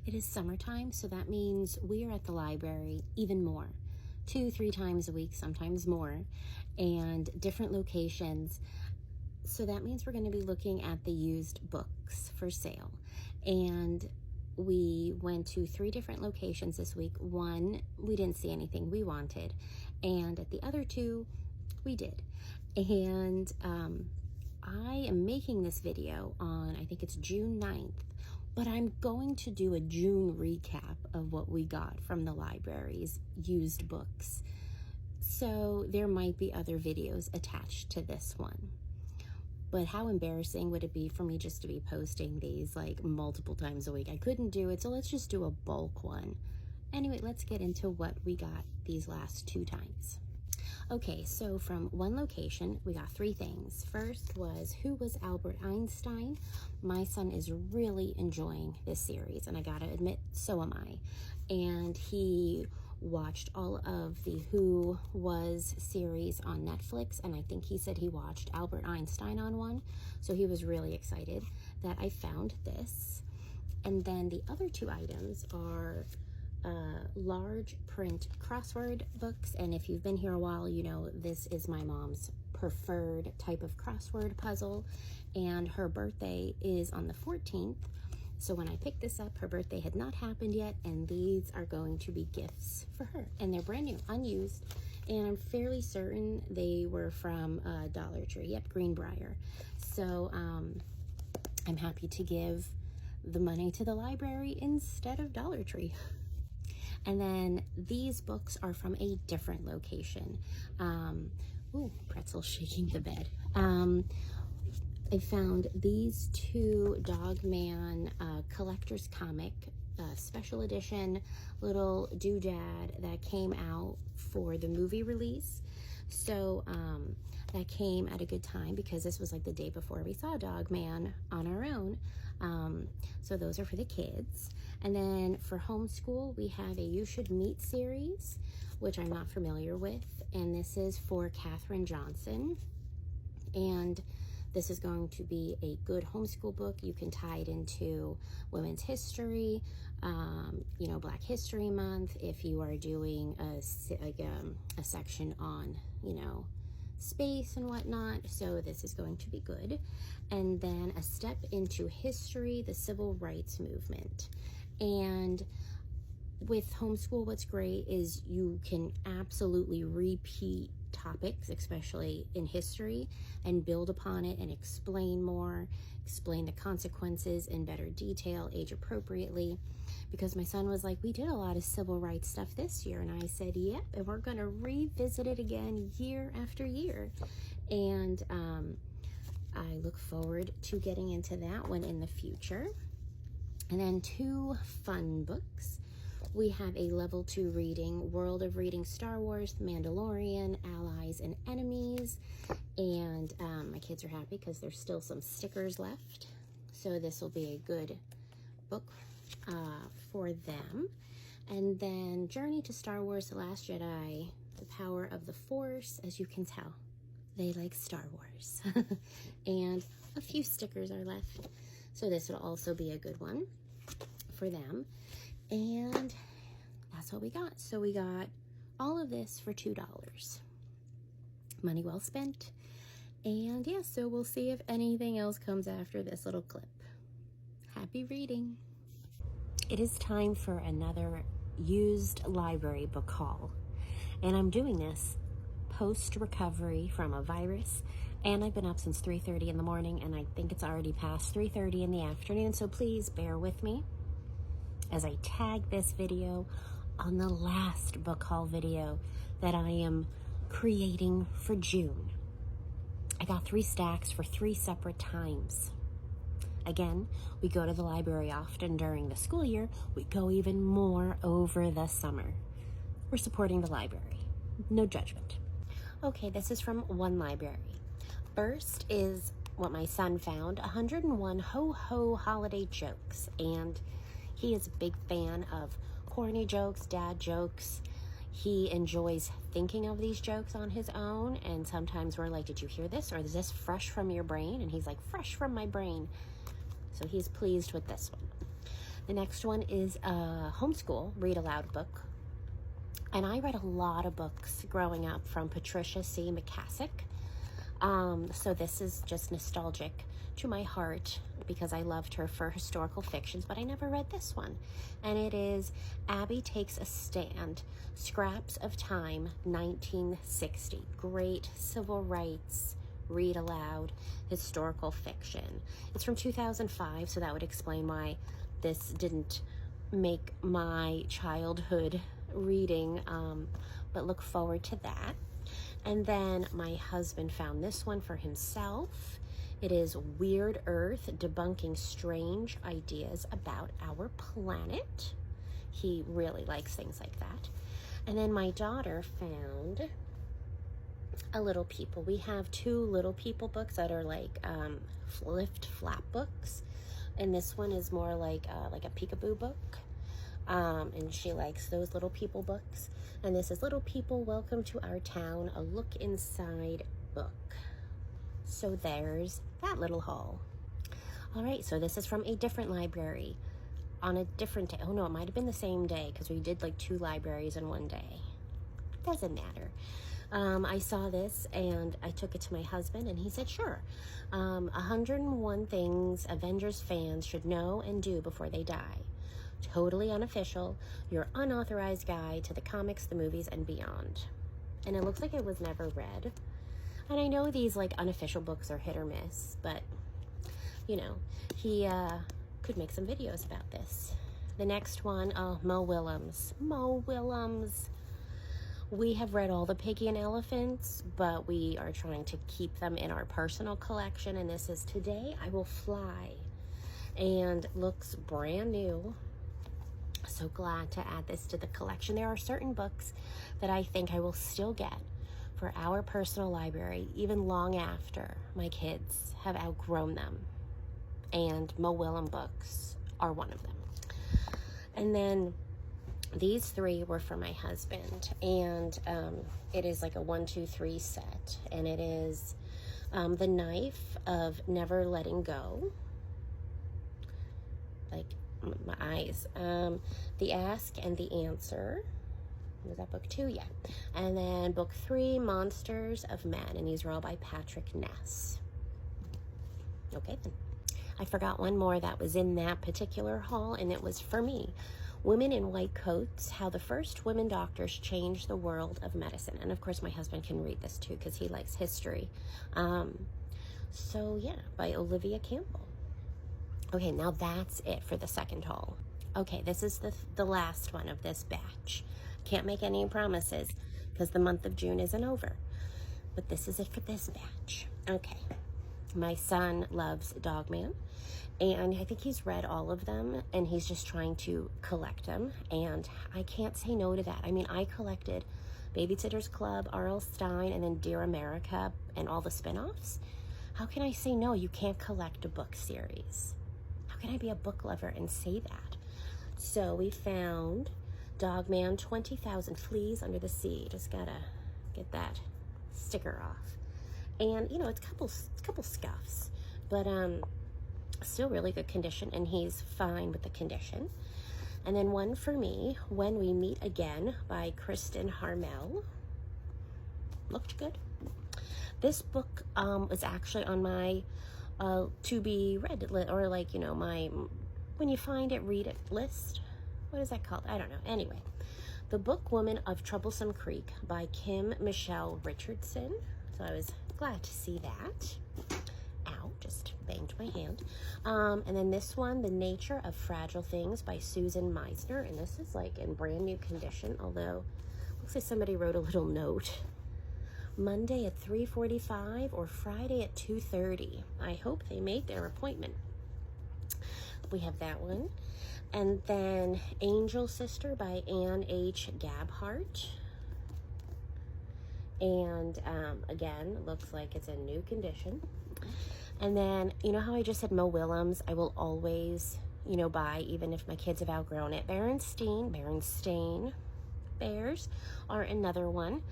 It is summertime, so that means we are at the library even more. 2-3 times a week, sometimes more, and different locations. So that means we're going to be looking at the used books for sale. And we went to 3 different locations this week. One, we didn't see anything we wanted, and at the other 2, we did. And I am making this video on, I think it's June 9th, but I'm going to do a June recap of what we got from the library's used books. So there might be other videos attached to this one. But how embarrassing would it be for me just to be posting these like multiple times a week? I couldn't do it, so let's just do a bulk one. Anyway, let's get into what we got these last 2 times. Okay, so from one location, we got 3 things. First was Who Was Albert Einstein? My son is really enjoying this series, and I gotta admit, so am I. And he watched all of the Who Was series on Netflix, and I think he said he watched Albert Einstein on one, so he was really excited that I found this. And then the other 2 items are large print crossword books, and if you've been here a while, you know this is my mom's preferred type of crossword puzzle, and her birthday is on the 14th. So when I picked this up, her birthday had not happened yet, and these are going to be gifts for her, and they're brand new, unused, and I'm fairly certain they were from Dollar Tree. Yep, Greenbrier. So I'm happy to give the money to the library instead of Dollar Tree. And then these books are from a different location. Ooh, pretzel shaking the bed. I found these 2 Dog Man collector's comic special edition little doodad that came out for the movie release. So that came at a good time because this was like the day before we saw Dog Man on our own. So those are for the kids. And then for homeschool, we have a You Should Meet series, which I'm not familiar with. And this is for Katherine Johnson. And this is going to be a good homeschool book. You can tie it into women's history, you know, Black History Month, if you are doing a section on, you know, space and whatnot. So this is going to be good. And then a step into history, the civil rights movement. And with homeschool, what's great is you can absolutely repeat topics, especially in history, and build upon it and explain more, explain the consequences in better detail, age appropriately. Because my son was like, we did a lot of civil rights stuff this year, and I said, yep, and we're gonna revisit it again year after year. And I look forward to getting into that one in the future. And then 2 fun books. We have a level 2 reading, World of Reading Star Wars, The Mandalorian, Allies and Enemies. And my kids are happy because there's still some stickers left. So this will be a good book for them. And then Journey to Star Wars, The Last Jedi, The Power of the Force. As you can tell, they like Star Wars. And a few stickers are left. So this will also be a good one for them. And that's what we got. So we got all of this for $2. Money well spent. And yeah, so we'll see if anything else comes after this little clip. Happy reading. It is time for another used library book haul. And I'm doing this post-recovery from a virus. And I've been up since 3:30 in the morning, and I think it's already past 3:30 in the afternoon. So please bear with me as I tag this video on the last book haul video that I am creating for June. I got 3 stacks for 3 separate times. Again, we go to the library often during the school year. We go even more over the summer. We're supporting the library. No judgment. Okay, this is from one library. First is what my son found, 101 Ho-Ho Holiday Jokes. And he is a big fan of corny jokes, dad jokes. He enjoys thinking of these jokes on his own, and sometimes we're like, did you hear this? Or is this fresh from your brain? And he's like, fresh from my brain. So he's pleased with this one. The next one is a homeschool read aloud book. And I read a lot of books growing up from Patricia C. McCassick. So this is just nostalgic to my heart because I loved her for historical fictions, but I never read this one. And it is Abby Takes a Stand, Scraps of Time, 1960. Great civil rights, read aloud, historical fiction. It's from 2005, so that would explain why this didn't make my childhood reading, but look forward to that. And then my husband found this one for himself. It is Weird Earth, Debunking Strange Ideas About Our Planet. He really likes things like that. And then my daughter found a Little People. We have 2 Little People books that are like lift flap books. And this one is more like a peekaboo book. And she likes those Little People books. And this is Little People, Welcome to Our Town, a Look Inside book. So there's that little haul. All right, so this is from a different library on a different day. Oh no, it might have been the same day because we did like 2 libraries in one day. Doesn't matter. I saw this and I took it to my husband and he said, sure. 101 Things Avengers fans should know and do before they die. Totally unofficial, your unauthorized guide to the comics, the movies, and beyond. And it looks like it was never read. And I know these like unofficial books are hit or miss, but you know, he could make some videos about this. The next one, Mo Willems. Mo Willems. We have read all the Piggy and Elephants, but we are trying to keep them in our personal collection. And this is Today I Will Fly. And looks brand new. So glad to add this to the collection. There are certain books that I think I will still get for our personal library, even long after my kids have outgrown them. And Mo Willems books are one of them. And then these 3 were for my husband, and it is like a 1, 2, 3 set, and it is The Knife of Never Letting Go, like my eyes, The Ask and the Answer. Was that book 2? Yeah. And then book 3, Monsters of Men, and these are all by Patrick Ness. Okay, then. I forgot one more that was in that particular haul, and it was for me. Women in White Coats, How the First Women Doctors Changed the World of Medicine. And of course my husband can read this too because he likes history. So yeah, by Olivia Campbell. Okay, now that's it for the second haul. Okay, this is the last one of this batch. Can't make any promises because the month of June isn't over. But this is it for this batch. Okay, my son loves Dogman. And I think he's read all of them, and he's just trying to collect them. And I can't say no to that. I mean, I collected Babysitter's Club, R.L. Stine, and then Dear America, and all the spin-offs. How can I say no? You can't collect a book series. How can I be a book lover and say that? So we found Dogman, 20,000 Fleas Under the Sea. Just gotta get that sticker off. And, you know, it's a couple scuffs. But, still really good condition, and he's fine with the condition. And then one for me, When We Meet Again by Kristen Harmel. Looked good. This book was actually on my to be read or like, you know, my when you find it, read it list. What is that called? I don't know. Anyway, The Book Woman of Troublesome Creek by Kim Michelle Richardson. So I was glad to see that. Ow, just banged my hand. And then this one, The Nature of Fragile Things by Susan Meisner. And this is like in brand new condition, although looks like somebody wrote a little note. Monday at 3:45 or Friday at 2:30. I hope they made their appointment. We have that one. And then Angel Sister by Anne H. Gabhart. And again, looks like it's in new condition. And then, you know how I just said Mo Willems? I will always, you know, buy, even if my kids have outgrown it. Berenstain Bears are another one.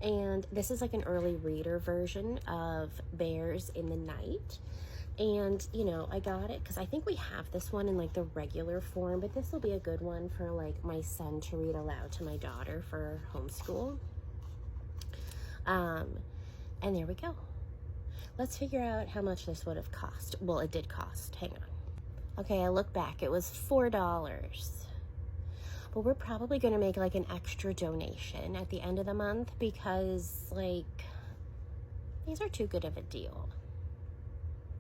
And this is like an early reader version of Bears in the Night. And, you know, I got it because I think we have this one in like the regular form, but this will be a good one for like my son to read aloud to my daughter for homeschool. And there we go. Let's figure out how much this would have cost. Well, it did cost. Hang on. Okay, I look back. It was $4. But we're probably going to make like an extra donation at the end of the month because like these are too good of a deal.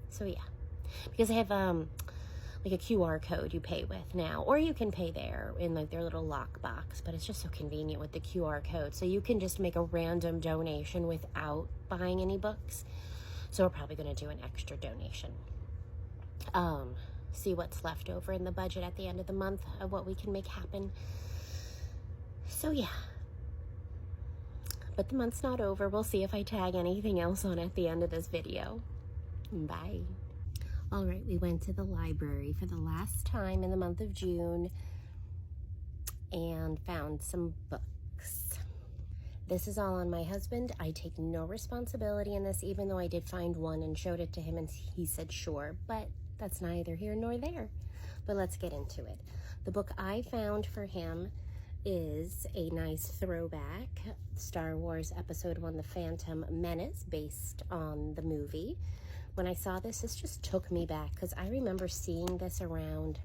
So yeah, because I have like a QR code you pay with now, or you can pay there in like their little lock box, but it's just so convenient with the QR code. So you can just make a random donation without buying any books. So we're probably going to do an extra donation. See what's left over in the budget at the end of the month of what we can make happen. So yeah. But the month's not over. We'll see if I tag anything else on at the end of this video. Bye. All right, we went to the library for the last time in the month of June and found some books. This is all on my husband. I take no responsibility in this, even though I did find one and showed it to him and he said sure, but that's neither here nor there. But let's get into it. The book I found for him is a nice throwback, Star Wars Episode 1, The Phantom Menace, based on the movie. When I saw this just took me back because I remember seeing this around,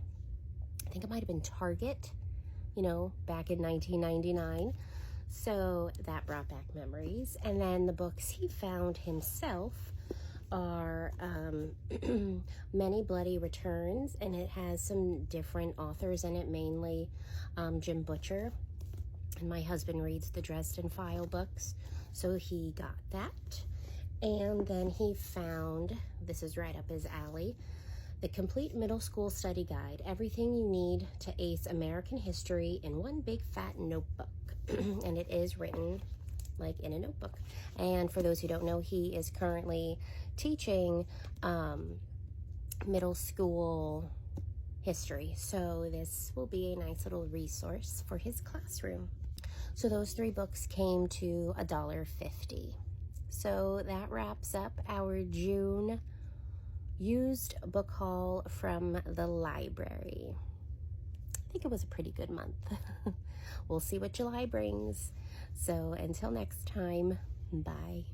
I think it might have been Target, you know, back in 1999. So that brought back memories. And then the books he found himself are Many Bloody Returns, and it has some different authors in it, mainly Jim Butcher. And my husband reads the Dresden File books, so he got that. And then he found, this is right up his alley, The Complete Middle School Study Guide, Everything You Need to Ace American History in One Big Fat Notebook. And it is written like in a notebook. And for those who don't know, he is currently teaching middle school history. So this will be a nice little resource for his classroom. So those 3 books came to $1.50. So that wraps up our June used book haul from the library. I think it was a pretty good month. We'll see what July brings. So until next time, bye.